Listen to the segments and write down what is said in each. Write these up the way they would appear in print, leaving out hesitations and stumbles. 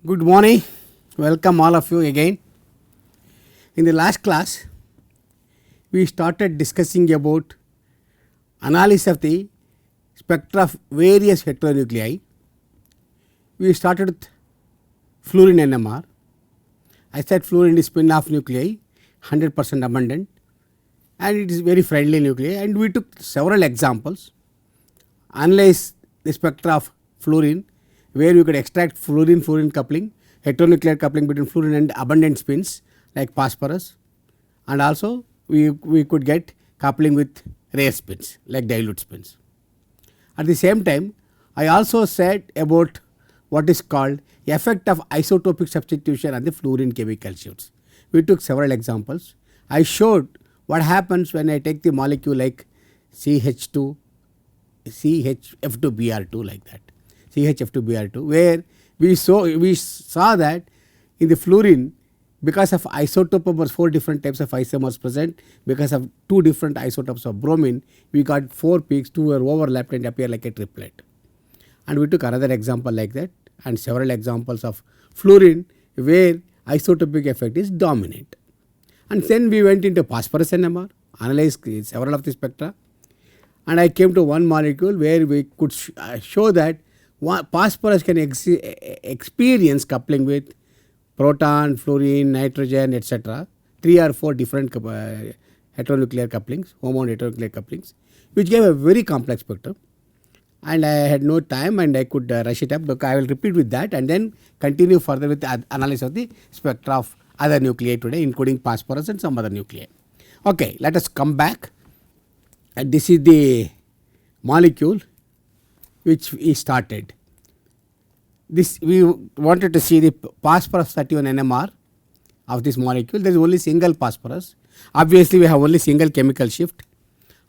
Good morning, welcome all of you again. In the last class, we started discussing about analysis of the spectra of various heteronuclei. We started with fluorine NMR. I said fluorine is spin-off nuclei, 100% abundant, and it is very friendly nuclei, and we took several examples, analyze the spectra of fluorine, where we could extract fluorine-fluorine coupling, heteronuclear coupling between fluorine and abundant spins like phosphorus, and also we could get coupling with rare spins like dilute spins. At the same time, I also said about what is called effect of isotopic substitution on the fluorine chemical shifts. We took several examples. I showed what happens when I take the molecule like CH2, CHF2Br2 like that. CHF2Br2, where we saw that in the fluorine, because of isotopomers, 4 different types of isomers present, because of 2 different isotopes of bromine, we got 4 peaks, 2 were overlapped and appear like a triplet. And we took another example like that, and several examples of fluorine where isotopic effect is dominant. And then we went into phosphorus NMR, analyzed several of the spectra, and I came to one molecule where we could show that phosphorus can experience coupling with proton, fluorine, nitrogen, etc. 3 or 4 different heteronuclear couplings, hormone heteronuclear couplings, which gave a very complex spectrum. And I had no time and I could rush it up. Look, I will repeat with that and then continue further with the analysis of the spectra of other nuclei today, including phosphorus and some other nuclei. Okay, let us come back. And this is the molecule which we started. This we wanted to see the phosphorus 31 NMR of this molecule. There is only single phosphorus. Obviously, we have only single chemical shift,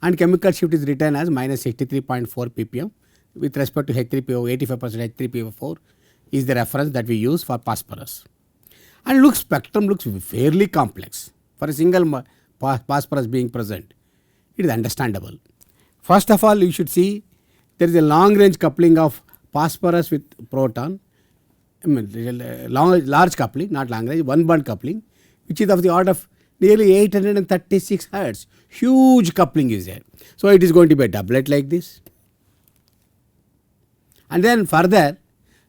and chemical shift is written as minus 63.4 ppm with respect to H3PO. 85% H3PO4 is the reference that we use for phosphorus. And spectrum looks fairly complex for a single phosphorus being present. It is understandable. First of all, you should see there is a long range coupling of phosphorus with proton, large coupling, not long range, one bond coupling, which is of the order of nearly 836 hertz. Huge coupling is there. So it is going to be a doublet like this. And then further,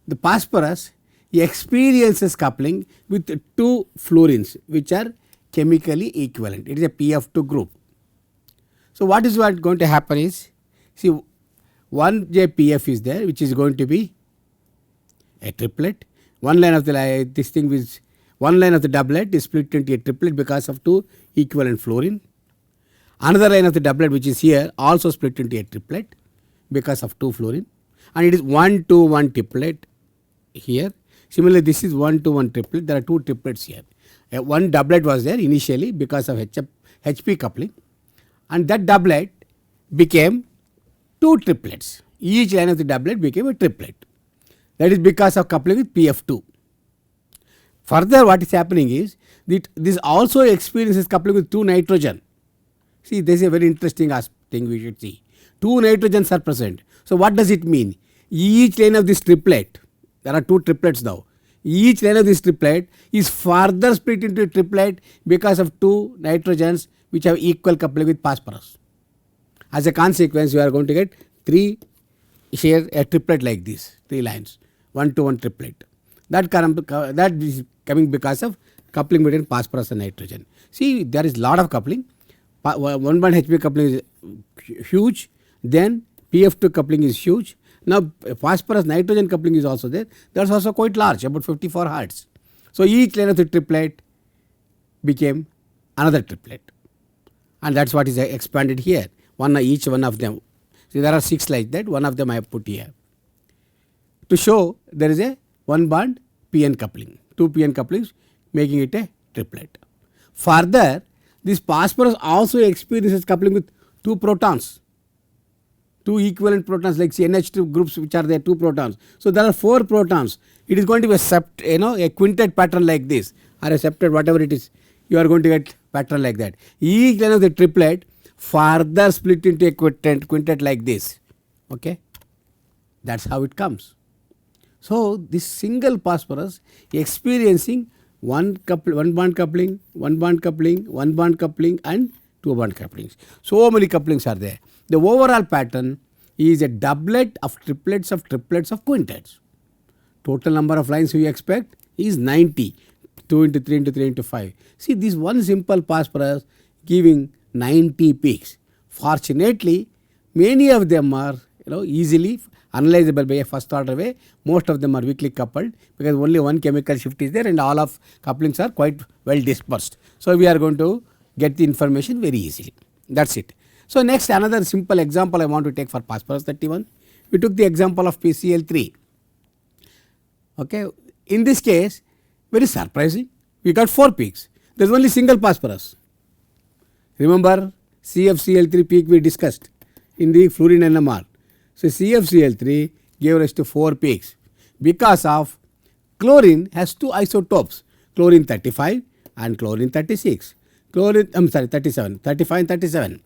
the phosphorus experiences coupling with 2 fluorines, which are chemically equivalent. It is a PF2 group. So what is going to happen is, see, one JPF is there, which is going to be a triplet. One line of the one line of the doublet is split into a triplet because of 2 equivalent fluorine. Another line of the doublet, which is here, also split into a triplet because of 2 fluorine, and it is 1-to-1 triplet here. Similarly, this is 1-to-1 triplet. There are 2 triplets here. One doublet was there initially because of HP coupling, and that doublet became 2 triplets. Each line of the doublet became a triplet. That is because of coupling with PF2. Further, what is happening is that this also experiences coupling with 2 nitrogen. See, this is a very interesting thing we should see. 2 nitrogens are present. So what does it mean? Each line of this triplet, there are 2 triplets now. Each line of this triplet is further split into a triplet because of 2 nitrogens which have equal coupling with phosphorus. As a consequence, you are going to get 3 here a triplet like this, 3 lines, 1-to-1 triplet. That is coming because of coupling between phosphorus and nitrogen. See, there is lot of coupling. 1 bond HP coupling is huge. Then PF2 coupling is huge. Now phosphorus nitrogen coupling is also there. That is also quite large, about 54 hertz. So each line of the triplet became another triplet, and that is what is expanded here. Each one of them. See, there are 6 like that. One of them I have put here to show there is a 1 bond PN coupling, 2 PN couplings, making it a triplet. Further, this phosphorus also experiences coupling with 2 protons, 2 equivalent protons like NH2 groups, which are there, 2 protons. So there are 4 protons. It is going to be a quintet pattern like this, or a septet, whatever it is. You are going to get pattern like that. Each line of the triplet further split into a quintet like this. Okay, that's how it comes. So, this single phosphorus experiencing one bond coupling, one bond coupling, one bond coupling and two bond couplings. So many couplings are there. The overall pattern is a doublet of triplets of quintets. Total number of lines we expect is 90. 2 into 3 into 3 into 5. See, this one simple phosphorus giving 90 peaks. Fortunately, many of them are easily analyzable by a first order way. Most of them are weakly coupled because only one chemical shift is there and all of couplings are quite well dispersed. So, we are going to get the information very easily. That is it. So, next another simple example I want to take for phosphorus 31. We took the example of PCl3. Okay. In this case, very surprising, we got 4 peaks. There is only single phosphorus. Remember CFCl3 peak we discussed in the fluorine NMR. So, CFCl3 gave rise to 4 peaks because of chlorine has 2 isotopes, chlorine 35 and chlorine 36. 37, 35 and 37.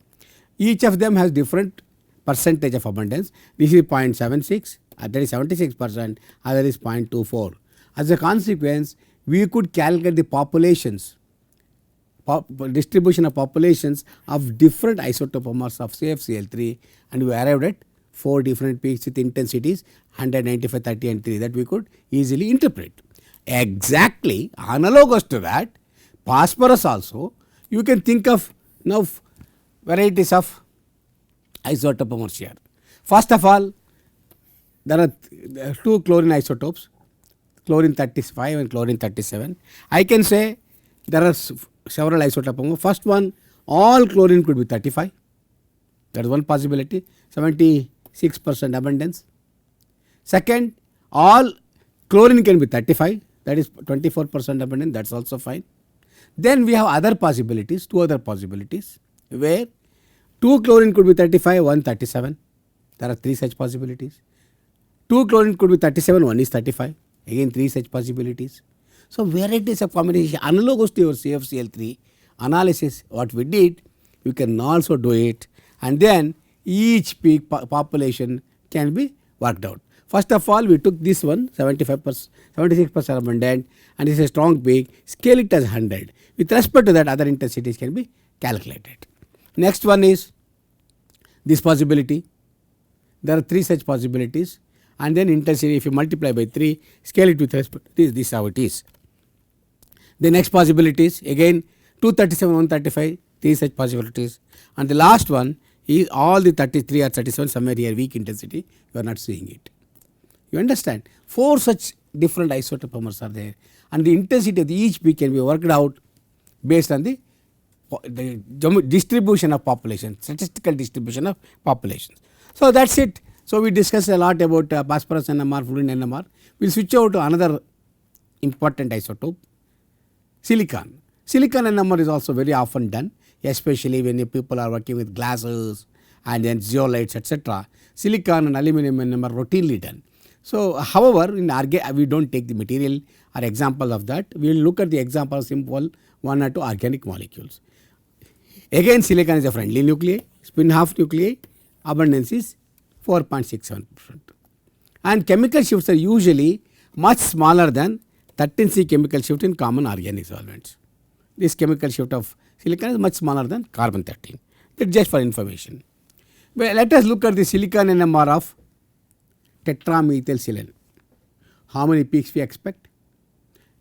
Each of them has different percentage of abundance. This is 0.76, that is 76%, other is 0.24. As a consequence, we could calculate the populations, distribution of populations of different isotopomers of CFCl3 and we arrived at 4 different peaks with intensities 195, 30 and 3 that we could easily interpret. Exactly analogous to that, phosphorus also you can think of now varieties of isotopomers here. First of all, there are 2 chlorine isotopes, chlorine 35 and chlorine 37. I can say there are several isotopomers. First one, all chlorine could be 35. That is one possibility, 76% abundance. Second, all chlorine can be 35, that is 24% abundance, that is also fine. Then we have other possibilities, 2 other possibilities where 2 chlorine could be 35, 1 37. There are 3 such possibilities. 2 chlorine could be 37, 1 is 35. Again 3 such possibilities. So, varieties of combination analogous to your CFCl3 analysis what we did, you can also do it and then each peak population can be worked out. First of all, we took this one 75%, 76% abundant and this is a strong peak, scale it as 100. With respect to that, other intensities can be calculated. Next one is this possibility. There are 3 such possibilities and then intensity if you multiply by 3, scale it with respect to this is how it is. The next possibilities again 237, 135, 3 such possibilities and the last one is all the 33 or 37 somewhere here weak intensity, you are not seeing it. You understand? 4 such different isotopomers are there and the intensity of each peak can be worked out based on the distribution of population, statistical distribution of populations. So, that is it. So, we discussed a lot about phosphorus NMR, fluorine NMR. We will switch over to another important isotope, silicon. Silicon NMR is also very often done, especially when people are working with glasses and then zeolites etc. Silicon and aluminum NMR routinely done. So, however, in we do not take the material or example of that. We will look at the example of simple 1 or 2 organic molecules. Again, silicon is a friendly nuclei, spin half nuclei, abundance is 4.67%. And chemical shifts are usually much smaller than 13C chemical shift in common organic solvents. This chemical shift of silicon is much smaller than carbon 13. That is just for information. Well, let us look at the silicon NMR of tetramethylsilane. How many peaks we expect?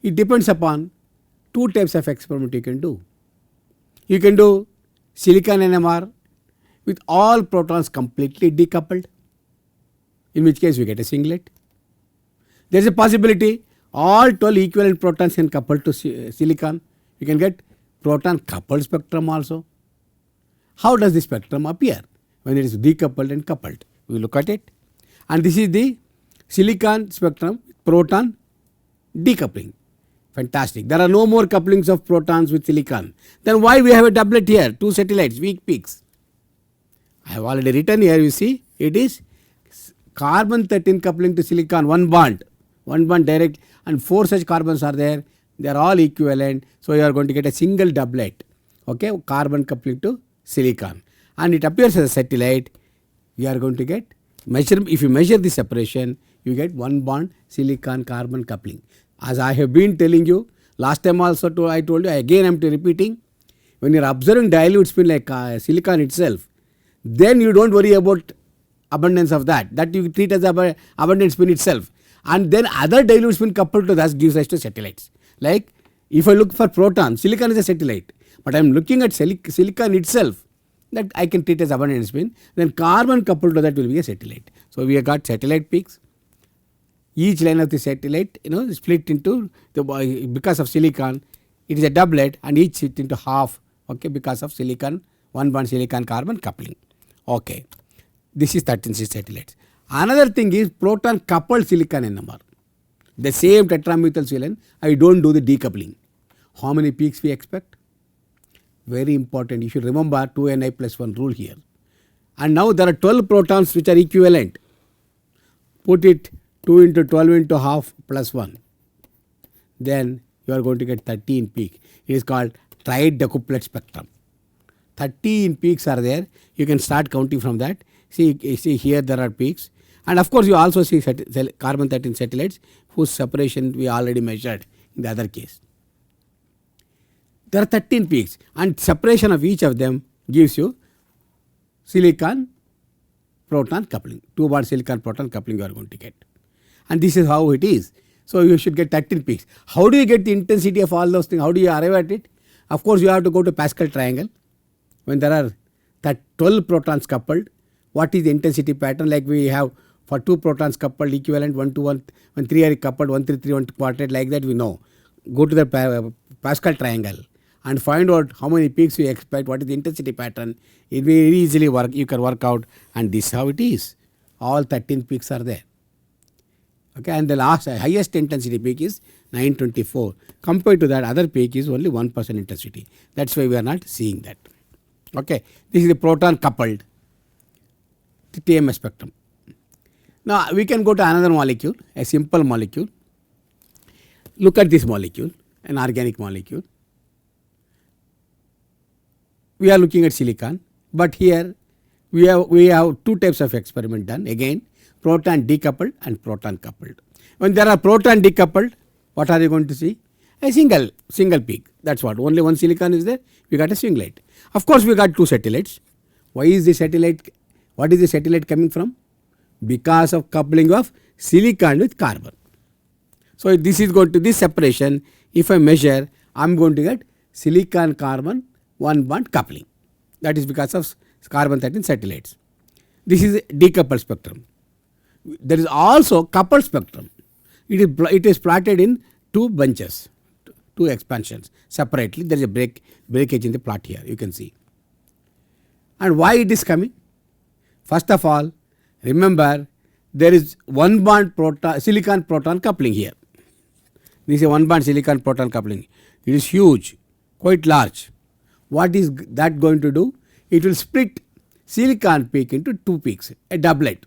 It depends upon 2 types of experiment you can do. You can do silicon NMR with all protons completely decoupled, in which case we get a singlet. There is a possibility all 12 equivalent protons can couple to silicon, you can get proton coupled spectrum also. How does the spectrum appear when it is decoupled and coupled? We will look at it and this is the silicon spectrum proton decoupling. Fantastic. There are no more couplings of protons with silicon. Then why we have a doublet here, 2 satellites, weak peaks? I have already written here, you see, it is carbon 13 coupling to silicon, one bond direct and 4 such carbons are there, they are all equivalent. So, you are going to get a single doublet, okay, carbon coupling to silicon and it appears as a satellite. You are going to get if you measure the separation, you get one bond silicon carbon coupling. As I have been telling you, last time also I told you, again I am repeating, when you are observing dilute spin like silicon itself, then you do not worry about abundance of that you treat as abundant spin itself, and then other dilute spin coupled to that gives rise to satellites. Like if I look for proton, silicon is a satellite, but I am looking at silicon itself, that I can treat as abundant spin, then carbon coupled to that will be a satellite. So we have got satellite peaks. Each line of the satellite split into because of silicon it is a doublet, and each split into half, okay, because of silicon one bond silicon carbon coupling. Okay, this is 13 satellites. Another thing is proton coupled silicon NMR. The same tetramethylsilane, I do not do the decoupling. How many peaks we expect? Very important, you should remember 2ni plus 1 rule here. And now there are 12 protons which are equivalent. Put it 2 into 12 into half plus 1. Then you are going to get 13 peak. It is called tri-decuplet spectrum. 13 peaks are there. You can start counting from that. See here there are peaks. And of course you also see carbon 13 satellites whose separation we already measured in the other case. There are 13 peaks, and separation of each of them gives you silicon proton coupling. 2 bond silicon proton coupling you are going to get. And this is how it is. So you should get 13 peaks. How do you get the intensity of all those things? How do you arrive at it? Of course you have to go to Pascal triangle. When there are 12 protons coupled, what is the intensity pattern? Like we have for 2 protons coupled equivalent 1 to 1, when 3 are coupled 1 3 3 1 quartet, like that we know. Go to the Pascal triangle and find out how many peaks you expect, what is the intensity pattern. It will very easily work, you can work out, and this is how it is. All 13 peaks are there. Okay, and the highest intensity peak is 924. Compared to that, other peak is only 1% intensity. That is why we are not seeing that. Okay, this is the proton coupled TMS spectrum. Now we can go to another molecule, a simple molecule. Look at this molecule, an organic molecule. We are looking at silicon, but here we have 2 types of experiment done. Again, proton decoupled and proton coupled. When there are proton decoupled, what are you going to see? A single peak. That's what. Only one silicon is there. We got a singlet. Of course, we got 2 satellites. Why is the satellite? What is the satellite coming from? Because of coupling of silicon with carbon. So this is going to this separation. If I measure, I am going to get silicon carbon 1 bond coupling. That is because of carbon 13 satellites. This is decoupled spectrum. There is also coupled spectrum. It is plotted in 2 bunches, 2 expansions separately. There is a breakage in the plot here, you can see. And why it is coming? First of all, remember there is 1 bond silicon proton coupling here. This is 1 bond silicon proton coupling. It is huge, quite large. What is that going to do? It will split silicon peak into 2 peaks, a doublet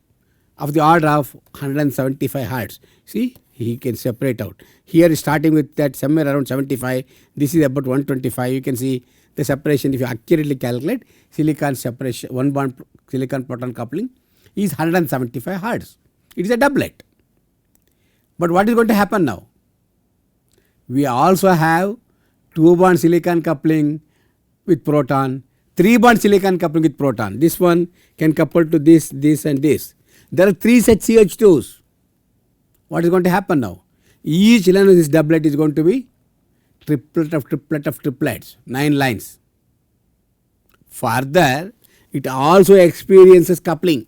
of the order of 175 hertz. See, he can separate out. Here starting with that somewhere around 75, this is about 125. You can see the separation if you accurately calculate silicon separation, 1 bond silicon proton coupling is 175 hertz. It is a doublet. But what is going to happen now? We also have 2 bond silicon coupling with proton, 3 bond silicon coupling with proton. This one can couple to this, this and this. There are 3 such CH2s. What is going to happen now? Each line of this doublet is going to be triplet of triplets, 9 lines. Further, it also experiences coupling.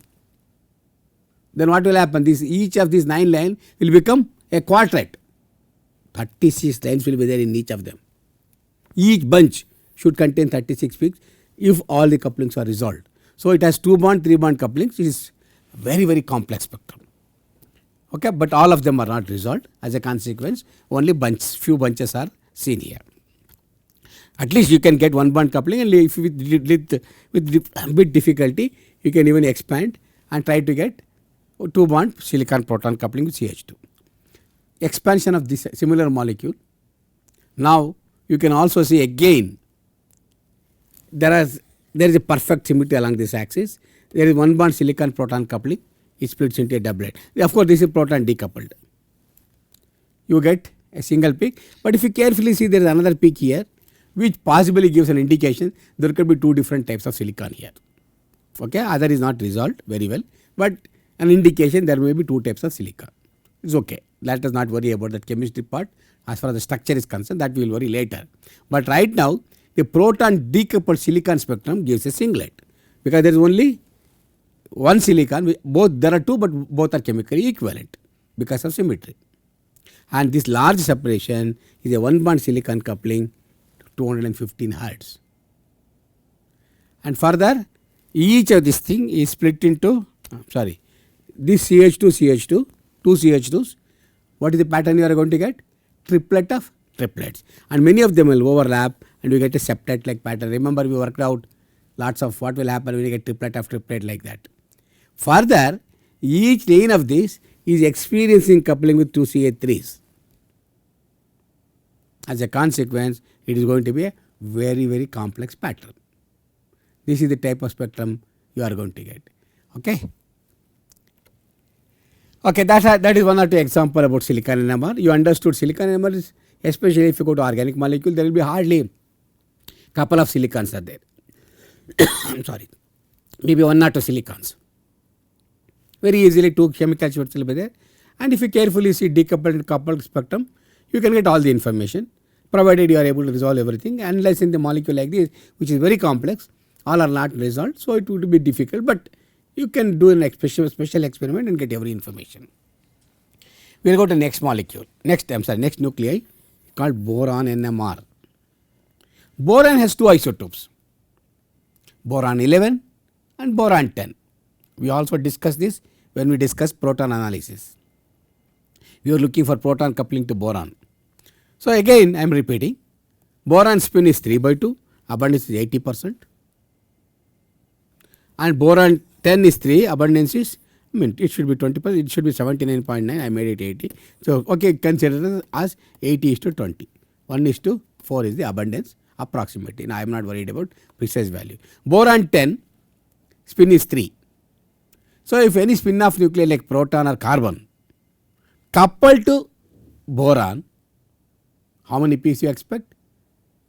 Then what will happen? Each of these 9 lines will become a quartet. 36 lines will be there in each of them. Each bunch should contain 36 peaks if all the couplings are resolved. So it has 2 bond, 3 bond couplings. It is very, very complex spectrum. Okay, but all of them are not resolved. As a consequence, only few bunches are seen here. At least you can get 1 bond coupling, and if with a bit difficulty, you can even expand and try to get 2 bond silicon proton coupling with CH2. Expansion of this similar molecule. Now you can also see again there is a perfect symmetry along this axis. There is 1 bond silicon proton coupling it splits into a doublet. Of course, this is proton decoupled. You get a single peak, but if you carefully see, there is another peak here, which possibly gives an indication there could be two different types of silicon here. Okay, other is not resolved very well, but an indication there may be two types of silicon. It's okay. Let us not worry about that chemistry part. As far as the structure is concerned, that we will worry later. But right now, the proton decoupled silicon spectrum gives a singlet, because there is only one silicon. There are two, but both are chemically equivalent because of symmetry. And this large separation is a one bond silicon coupling to 215 hertz. And further, each of this thing is split into, this CH2, two CH2s. What is the pattern you are going to get? Triplet of triplets. And many of them will overlap and you get a septet like pattern. Remember, we worked out lots of what will happen when you get triplet of triplet like that. Further, each lane of this is experiencing coupling with two CH3s. As a consequence, it is going to be a very, very complex pattern. This is the type of spectrum you are going to get. Okay. Okay, that is one or two example about silicon NMR. You understood silicon NMR is, especially if you go to organic molecule, there will be hardly couple of silicons are there. Maybe one or two silicons. Very easily two chemicals will be there. And if you carefully see decoupled and coupled spectrum, you can get all the information, provided you are able to resolve everything. Unless in the molecule like this, which is very complex, all are not resolved, so it would be difficult, but you can do an special experiment and get every information. We will go to next molecule, next nuclei called boron NMR. Boron has two isotopes, boron 11 and boron 10. We also discussed this when we discussed proton analysis. We are looking for proton coupling to boron. So again I am repeating, boron spin is 3/2, abundance is 80%, and boron 10 is 3, abundance is, it should be 20%, it should be 79.9, I made it 80. So okay, consider it as 80:20, 1:4 is the abundance approximately. Now I am not worried about precise value. Boron 10 spin is 3. So if any spin off nuclei like proton or carbon coupled to boron, how many peaks you expect?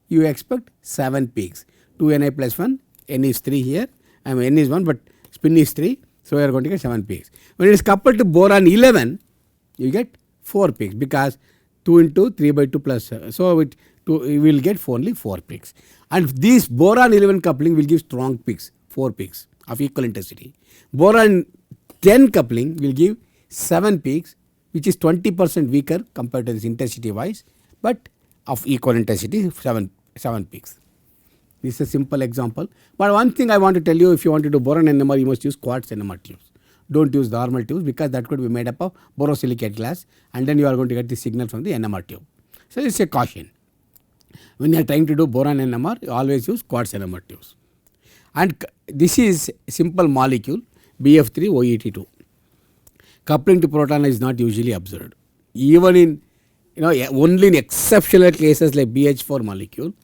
You expect 7 peaks. 2 Ni plus 1, N is 3 here, N is 1, but spin is 3, so we are going to get 7 peaks. When it is coupled to boron 11, you get 4 peaks, because 2 into 3/2 plus, so we will get only 4 peaks. And this boron 11 coupling will give strong peaks, 4 peaks of equal intensity. Boron 10 coupling will give 7 peaks, which is 20% weaker compared to this intensity wise, but of equal intensity, 7 peaks. This is a simple example. But one thing I want to tell you, if you want to do boron NMR, you must use quartz NMR tubes. Don't use normal tubes, because that could be made up of borosilicate glass, and then you are going to get the signal from the NMR tube. So it's a caution. When you are trying to do boron NMR, you always use quartz NMR tubes. And this is simple molecule BF3OET2. Coupling to proton is not usually observed. Even in, only in exceptional cases like BH4 molecule,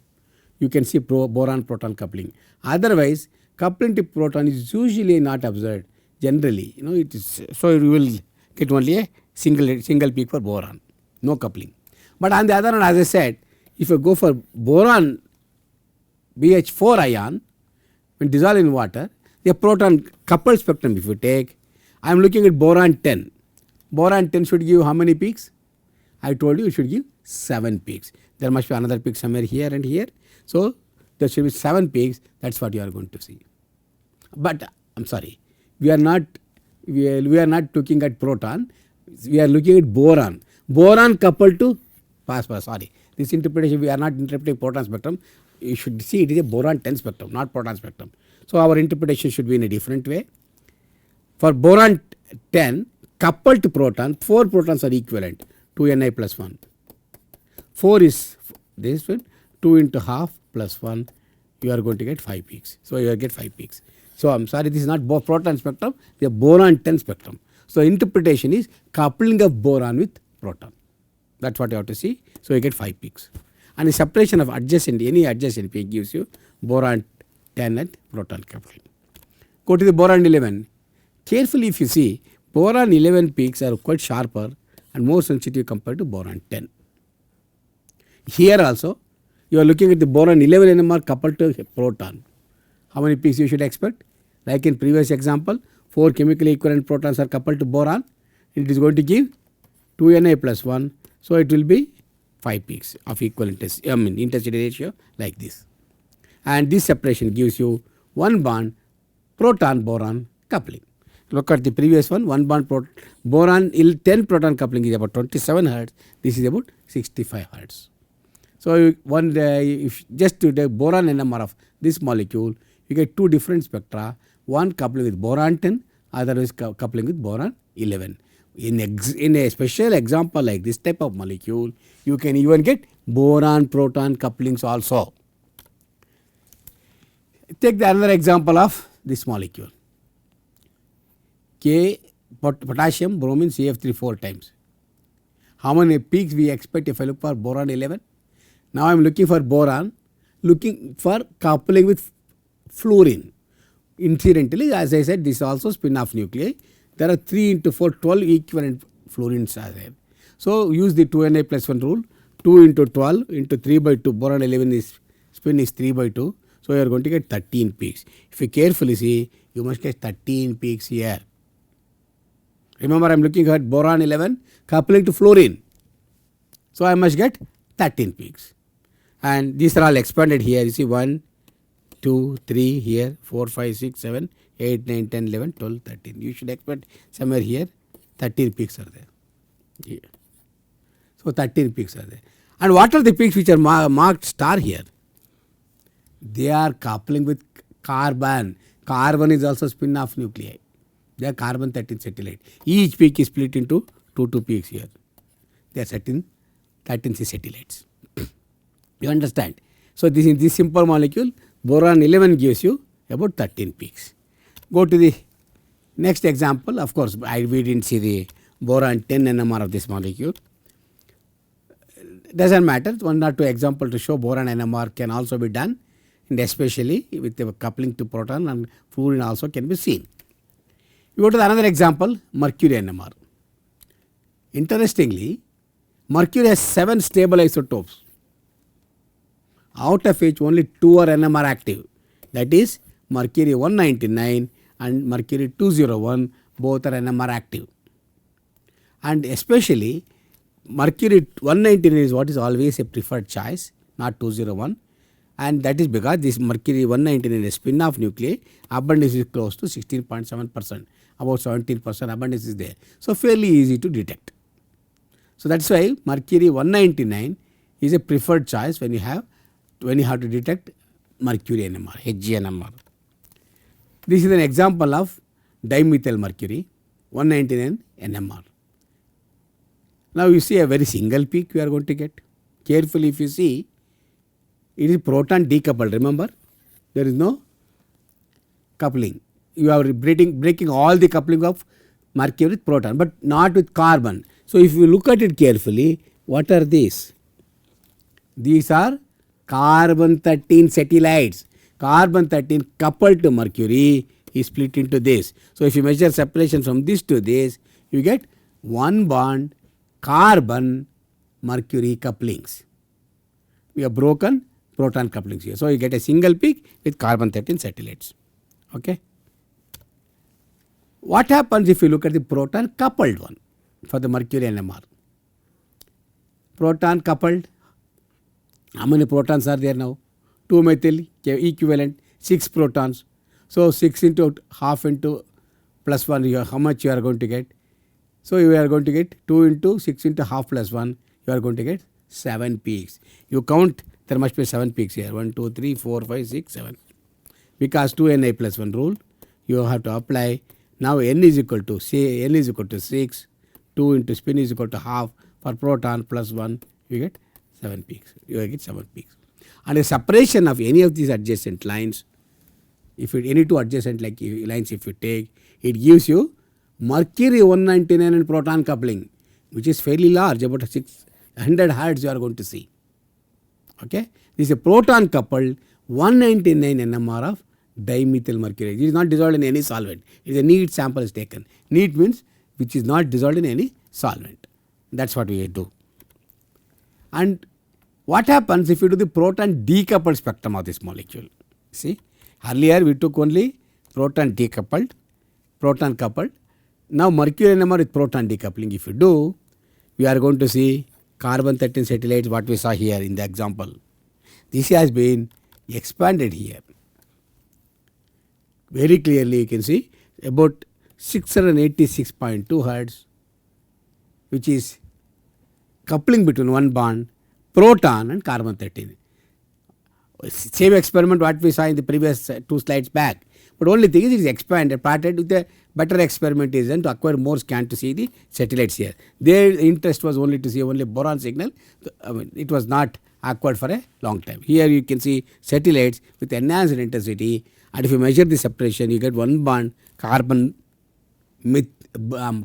you can see boron proton coupling. Otherwise, coupling to proton is usually not observed. Generally, it is, so you will get only a single peak for boron, no coupling. But on the other hand, as I said, if you go for boron BH4 ion, when dissolved in water, the proton coupled spectrum if you take, I am looking at boron 10. Boron 10 should give how many peaks? I told you it should give 7 peaks. There must be another peak somewhere here and here. So there should be 7 peaks. That's what you are going to see. But I'm sorry, we are not looking at proton. We are looking at boron. Boron coupled to phosphorus. Sorry, this interpretation, we are not interpreting proton spectrum. You should see it is a boron 10 spectrum, not proton spectrum. So our interpretation should be in a different way. For boron 10 coupled to proton, 4 protons are equivalent, 2 Ni plus 1. 4 is this one, 2 into half plus 1, you are going to get 5 peaks. So you will get 5 peaks. So I'm sorry, this is not proton spectrum, the boron 10 spectrum. So interpretation is coupling of boron with proton. That's what you have to see. So you get 5 peaks. And the separation of any adjacent peak gives you boron 10 at proton coupling. Go to the boron 11. Carefully if you see, Boron 11 peaks are quite sharper and more sensitive compared to boron 10. Here also you are looking at the boron 11 NMR coupled to a proton. How many peaks you should expect? Like in previous example, 4 chemically equivalent protons are coupled to boron. It is going to give 2 Na plus 1. So it will be 5 peaks of equal intensity ratio like this. And this separation gives you 1 bond proton boron coupling. Look at the previous one bond boron 10 proton coupling is about 27 Hertz. This is about 65 Hertz. So if just to take boron NMR of this molecule, you get 2 different spectra, one coupling with boron 10, other is coupling with boron 11. In a special example like this type of molecule, you can even get boron proton couplings also. Take another example of this molecule. Potassium bromine CF3 4 times. How many peaks we expect if I look for boron 11? Now I am looking for boron, looking for coupling with fluorine. Incidentally, as I said, this is also spin-off nuclei. There are 3 into 4, 12 equivalent fluorines are there. So use the 2Na plus 1 rule. 2 into 12 into 3 by 2. Boron 11 is spin is 3 by 2. So you are going to get 13 peaks. If you carefully see, you must get 13 peaks here. Remember, I am looking at boron 11 coupling to fluorine. So I must get 13 peaks. And these are all expanded here. You see 1, 2, 3 here, 4, 5, 6, 7, 8, 9, 10, 11, 12, 13. You should expect somewhere here 13 peaks are there. Here. So 13 peaks are there. And what are the peaks which are marked star here? They are coupling with carbon. Carbon is also spin-off nuclei. They are carbon 13 satellite. Each peak is split into 2 peaks here. They are 13 satellites. You understand? So this in this simple molecule, boron 11 gives you about 13 peaks. Go to the next example. Of course, we didn't see the boron 10 NMR of this molecule. Doesn't matter. 1 or 2 examples to show boron NMR can also be done, and especially with the coupling to proton and fluorine also can be seen. We go to another example, mercury NMR. Interestingly, mercury has 7 stable isotopes, out of which only 2 are NMR active. That is Mercury-199 and Mercury-201, both are NMR active. And especially Mercury-199 is what is always a preferred choice, not 201. And that is because this Mercury-199 is spin-off nuclei, abundance is close to 16.7%, about 17% abundance is there. So fairly easy to detect. So that's why Mercury-199 is a preferred choice when you have to detect mercury NMR, HgNMR. This is an example of dimethyl mercury 199 NMR. Now you see a very single peak we are going to get. Carefully if you see, it is proton decoupled. Remember, there is no coupling. You are breaking all the coupling of mercury with proton, but not with carbon. So if you look at it carefully, what are these? These are carbon 13 satellites. Carbon 13 coupled to mercury is split into this. So if you measure separation from this to this, you get 1 bond carbon mercury couplings. We have broken proton couplings here. So you get a single peak with carbon 13 satellites. Okay. What happens if you look at the proton coupled one for the mercury NMR? Proton coupled. How many protons are there now? 2 methyl equivalent, 6 protons. So 6 into half into plus 1, how much you are going to get? So you are going to get 2 into 6 into half plus 1, you are going to get 7 peaks. You count, there must be 7 peaks here. 1, 2, 3, 4, 5, 6, 7. Because 2Na plus 1 rule, you have to apply. Now n is equal to, say n is equal to 6, 2 into spin is equal to half, for proton plus 1, you get 7 peaks. You get 7 peaks. And a separation of any of these adjacent lines, if it, any 2 adjacent like lines if you take, it gives you Mercury-199 and proton coupling, which is fairly large, about 600 Hertz you are going to see. Okay. This is a proton coupled 199 NMR of dimethyl mercury. It is not dissolved in any solvent. It is a neat sample is taken. Neat means which is not dissolved in any solvent. That is what we do. And what happens if you do the proton decoupled spectrum of this molecule? See, earlier we took only proton decoupled, proton coupled. Now Mercury NMR with proton decoupling. If you do, we are going to see carbon 13 satellites, what we saw here in the example. This has been expanded here. Very clearly you can see about 686.2 hertz, which is coupling between one bond, proton and carbon 13. Same experiment what we saw in the previous 2 slides back, but only thing is it is expanded, parted with a better experiment is done to acquire more scan to see the satellites here. Their interest was only to see only boron signal. I mean, it was not acquired for a long time. Here you can see satellites with enhanced intensity, and if you measure the separation, you get one bond carbon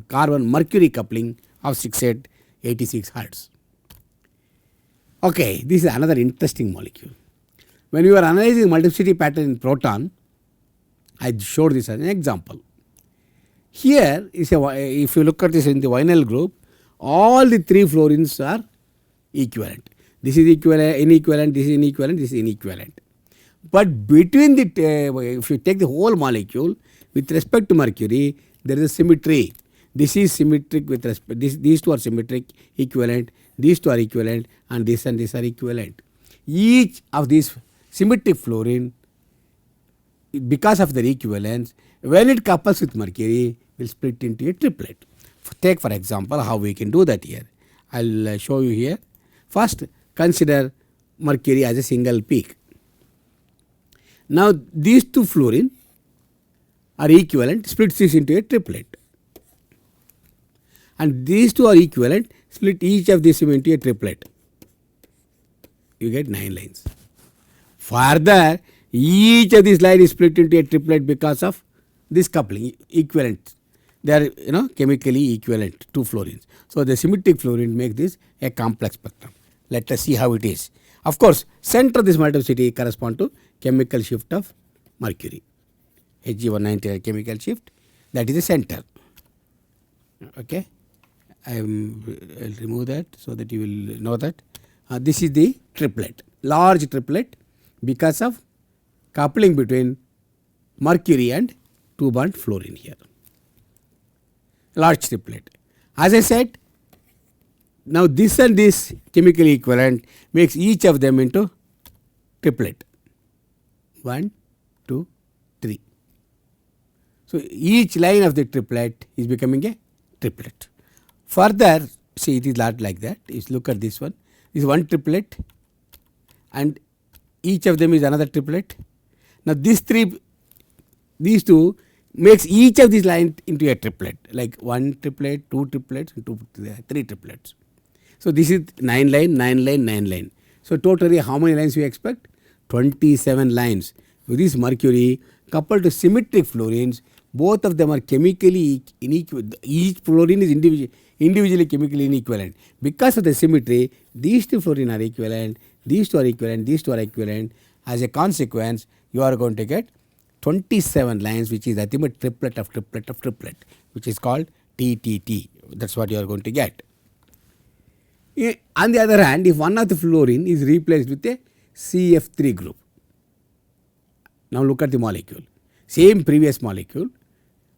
carbon mercury coupling of 686 hertz. Okay, this is another interesting molecule. When you are analyzing multiplicity pattern in proton, I showed this as an example. Here is if you look at this in the vinyl group, all the 3 fluorines are equivalent. This is equivalent, inequivalent, this is inequivalent, this is inequivalent. But between the, if you take the whole molecule with respect to mercury, there is a symmetry. This is symmetric with respect, these 2 are symmetric, equivalent, these 2 are equivalent, and this are equivalent. Each of these symmetric fluorine, because of their equivalence, when it couples with mercury, will split into a triplet. Take for example how we can do that here. I will show you here. First, consider mercury as a single peak. Now these 2 fluorine are equivalent, splits this into a triplet. And these 2 are equivalent, split each of these into a triplet. You get 9 lines. Further, each of these lines is split into a triplet because of this coupling, equivalent. They are chemically equivalent, 2 fluorines. So the symmetric fluorine make this a complex spectrum. Let us see how it is. Of course, center of this multiplicity correspond to chemical shift of mercury. Hg199 chemical shift, that is the center. Okay, I will remove that so that you will know that this is the triplet, large triplet because of coupling between mercury and 2 bond fluorine here. Large triplet. As I said, now this and this chemically equivalent makes each of them into triplet. 1, 2, 3. So each line of the triplet is becoming a triplet. Further, see it is not like that. If you look at this one, this is one triplet and each of them is another triplet. Now these 2 makes each of these lines into a triplet, like 1 triplet, 2 triplets, and 3 triplets. So this is 9 line, 9 line, 9 line. So totally how many lines we expect? 27 lines. With this mercury coupled to symmetric fluorines, both of them are chemically inequivalent. Each fluorine is individually chemically inequivalent. Because of the symmetry, these 2 fluorine are equivalent, these 2 are equivalent, these 2 are equivalent. As a consequence, you are going to get 27 lines, which is nothing but triplet of triplet of triplet, which is called TTT. That is what you are going to get. On the other hand, if one of the fluorine is replaced with a CF3 group, now look at the molecule, same previous molecule,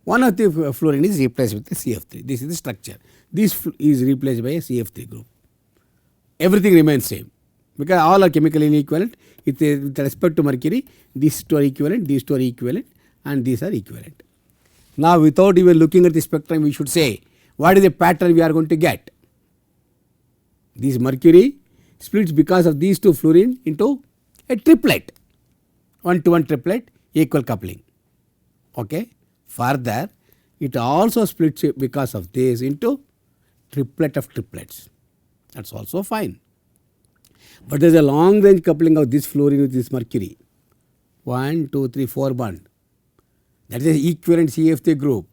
one of the fluorine is replaced with a CF3. This is the structure. This is replaced by a CF3 group. Everything remains same because all are chemically inequivalent. With respect to mercury, these 2 are equivalent, these 2 are equivalent, and these are equivalent. Now without even looking at the spectrum, we should say what is the pattern we are going to get. This mercury splits because of these 2 fluorine into a triplet, 1-to-1 triplet, equal coupling. Okay. Further, it also splits because of this into triplet of triplets. That is also fine. But there is a long range coupling of this fluorine with this mercury. 1, 2, 3, 4 bond. That is the equivalent CF3 group.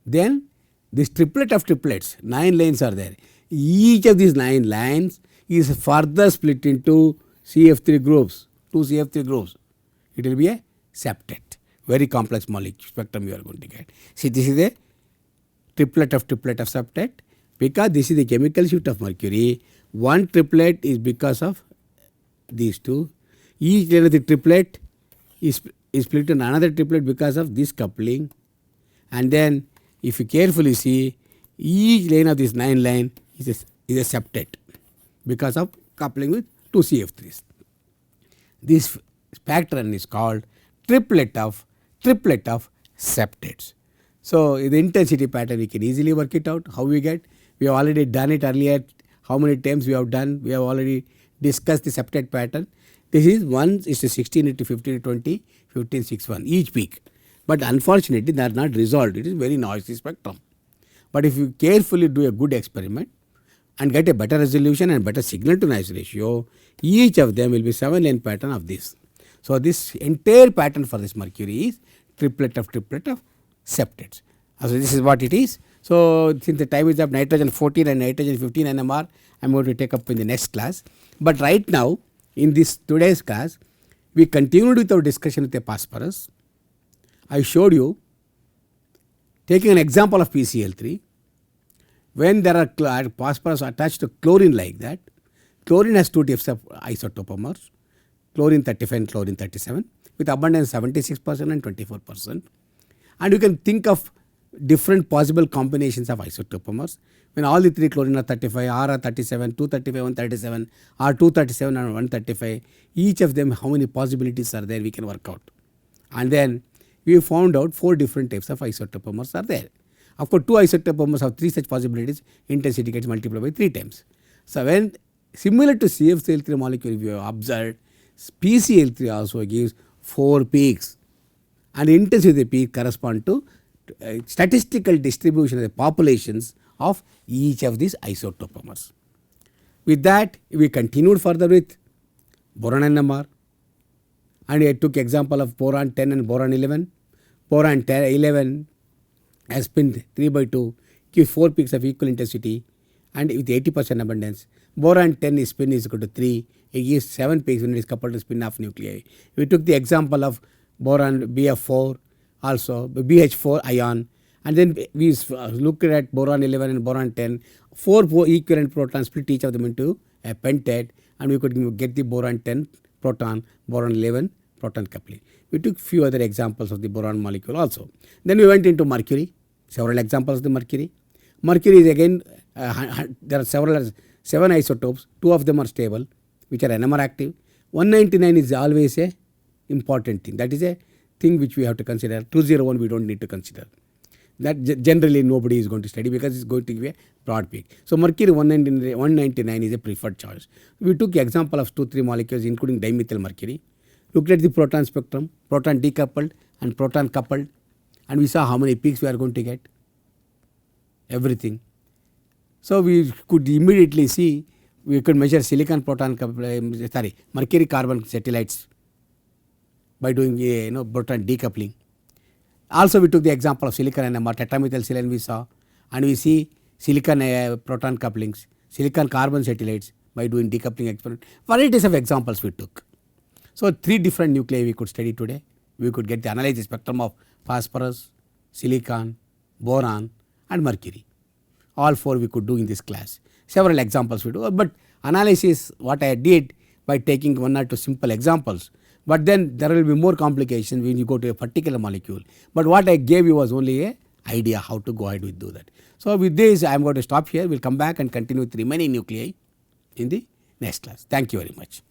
Then this triplet of triplets, 9 lines are there. Each of these 9 lines is further split into CF3 groups, 2 CF3 groups. It will be a septet. Very complex molecule spectrum you are going to get. See, this is a triplet of septet, because this is the chemical shift of mercury. One triplet is because of these two. Each lane of the triplet is split in another triplet because of this coupling. And then if you carefully see, each lane of this 9 line is a septet because of coupling with 2 CF3s. This spectrum is called triplet of septets. So the intensity pattern we can easily work it out. How we get? We have already done it earlier. How many times we have done? We have already discussed the septet pattern. This is 1:16 into 15:20, 15:6:1 each peak. But unfortunately they are not resolved. It is very noisy spectrum. But if you carefully do a good experiment and get a better resolution and better signal to noise ratio, each of them will be 7 lane pattern of this. So this entire pattern for this mercury is triplet of septets. So this is what it is. So since the time is up, nitrogen 14 and nitrogen 15 NMR I am going to take up in the next class. But right now in this today's class we continued with our discussion with the phosphorus. I showed you, taking an example of PCl3, when there are phosphorus attached to chlorine like that, chlorine has 2 types of isotopomers, chlorine 35 and chlorine 37 with abundance 76% and 24%. And you can think of different possible combinations of isotopomers. When all the 3 chlorine are 35, R are 37, 235, 137, R 237 and 135, each of them how many possibilities are there we can work out. And then we found out 4 different types of isotopomers are there. Of course, 2 isotopomers have 3 such possibilities, intensity gets multiplied by 3 times. So when similar to CFCl3 molecule we have observed, PCl3 also gives 4 peaks, and the intensity of the peak correspond to statistical distribution of the populations of each of these isotopomers. With that we continued further with boron NMR, and I took example of boron 10 and boron 11. Boron 11 has spin 3/2, gives 4 peaks of equal intensity and with 80% abundance. Boron 10 is spin is equal to 3, it gives 7 peaks when it is coupled to spin off nuclei. We took the example of boron BF4, also BH4 ion, and then we looked at boron 11 and boron 10, 4 equivalent protons, split each of them into a pentate, and we could get the boron 10 proton, boron 11 proton coupling. We took few other examples of the boron molecule also. Then we went into mercury, several examples of the mercury. Mercury is again, there are 7 isotopes, 2 of them are stable, which are NMR active. 199 is always a important thing. That is a thing which we have to consider. 201 we don't need to consider. That generally nobody is going to study because it's going to be a broad peak. So mercury 199 is a preferred choice. We took example of 2-3 molecules including dimethyl mercury. Looked at the proton spectrum, proton decoupled and proton coupled, and we saw how many peaks we are going to get, everything. So we could immediately see, we could measure silicon proton mercury carbon satellites by doing proton decoupling. Also we took the example of silicon NMR, tetramethylsilane we saw, and we see silicon proton couplings, silicon carbon satellites by doing decoupling experiment. Varieties of examples we took. So 3 different nuclei we could study today. We could get the analysis spectrum of phosphorus, silicon, boron and mercury. All 4 we could do in this class. Several examples we do, but analysis what I did by taking 1 or 2 simple examples. But then there will be more complications when you go to a particular molecule. But what I gave you was only an idea how to go ahead and do that. So with this I am going to stop here. We will come back and continue with remaining nuclei in the next class. Thank you very much.